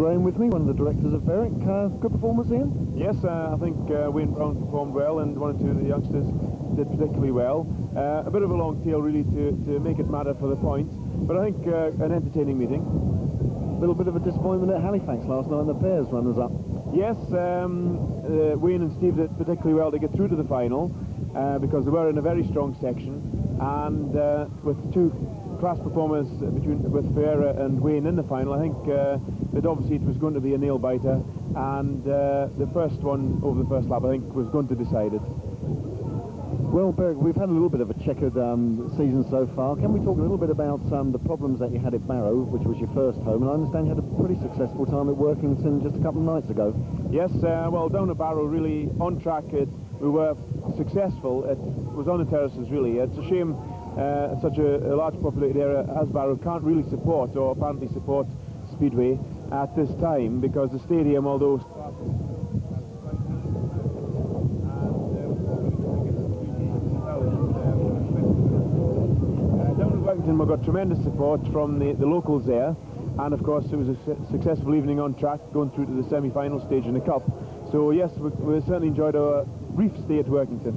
Graham with me, one of the directors of Berwick. Good performance, Ian? Yes, I think Wayne Brown performed well, and one or two of the youngsters did particularly well. A bit of a long tail really to make it matter for the points, but I think an entertaining meeting. A little bit of a disappointment at Halifax last night, and the pairs runners-up. Yes, Wayne and Steve did particularly well to get through to the final because they were in a very strong section, and with two class performers with Ferreira and Wayne in the final, I think that obviously it was going to be a nail-biter, and the first one over the first lap, I think, was going to decide it. Well, Berwick, we've had a little bit of a checkered season so far. Can we talk a little bit about the problems that you had at Barrow, which was your first home? And I understand you had a pretty successful time at Workington just a couple of nights ago. Yes, well, down at Barrow, really on track. We were successful. It was on the terraces, really. It's a shame such a large populated area as Barrow can't really support, or apparently support, Speedway at this time, because the stadium, although we got tremendous support from the locals there, and of course it was a successful evening on track, going through to the semi-final stage in the Cup. So yes, we certainly enjoyed our brief stay at Workington.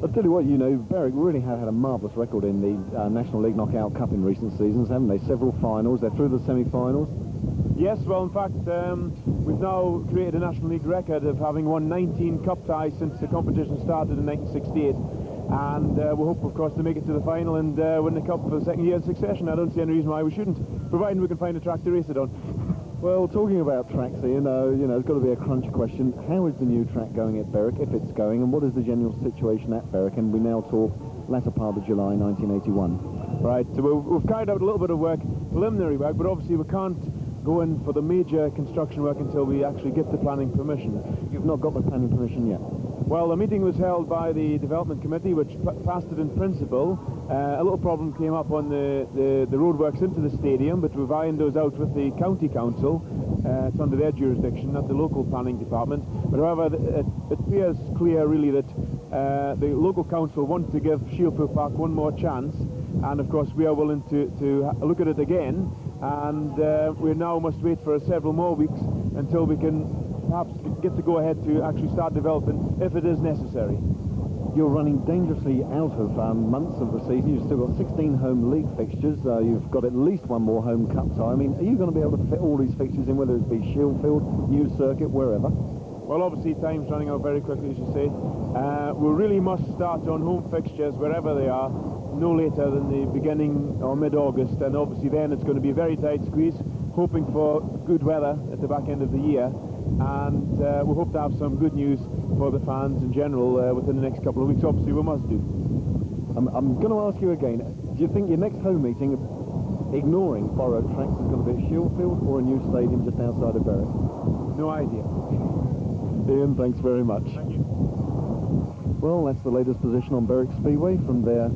I'll tell you what, you know, Berwick really have had a marvellous record in the National League Knockout Cup in recent seasons, haven't they? Several finals, they're through the semi-finals. Yes, well, in fact, we've now created a National League record of having won 19 cup ties since the competition started in 1968. And we hope, of course, to make it to the final and win the Cup for the second year in succession. I don't see any reason why we shouldn't, providing we can find a track to race it on. Well, talking about tracks, Ian, you know, it's got to be a crunch question. How is the new track going at Berwick, if it's going, and what is the general situation at Berwick? And we now talk latter part of July 1981. Right, so we've carried out a little bit of work, preliminary work, but obviously we can't go in for the major construction work until we actually get the planning permission. You've not got the planning permission yet? Well, the meeting was held by the development committee, which passed it in principle. A little problem came up on the roadworks into the stadium, but we've ironed those out with the county council. It's under their jurisdiction, not the local planning department. But however, it appears clear really that the local council want to give Shieldfield Park one more chance, and of course we are willing to look at it again, and we now must wait for several more weeks until we can perhaps get to go ahead to actually start development if it is necessary. You're running dangerously out of months of the season. You've still got 16 home league fixtures. You've got at least one more home cup tie. I mean, are you going to be able to fit all these fixtures in, whether it be Shieldfield, New Circuit, wherever? Well, obviously time's running out very quickly, as you say. We really must start on home fixtures wherever they are no later than the beginning or mid-August, and obviously then it's going to be a very tight squeeze, hoping for good weather at the back end of the year. And we hope to have some good news for the fans in general within the next couple of weeks. Obviously we must do. I'm going to ask you again, do you think your next home meeting, ignoring borrowed tracks, is going to be at Shieldfield or a new stadium just outside of Berwick? No idea. Ian, thanks very much. Thank you. Well, that's the latest position on Berwick Speedway from their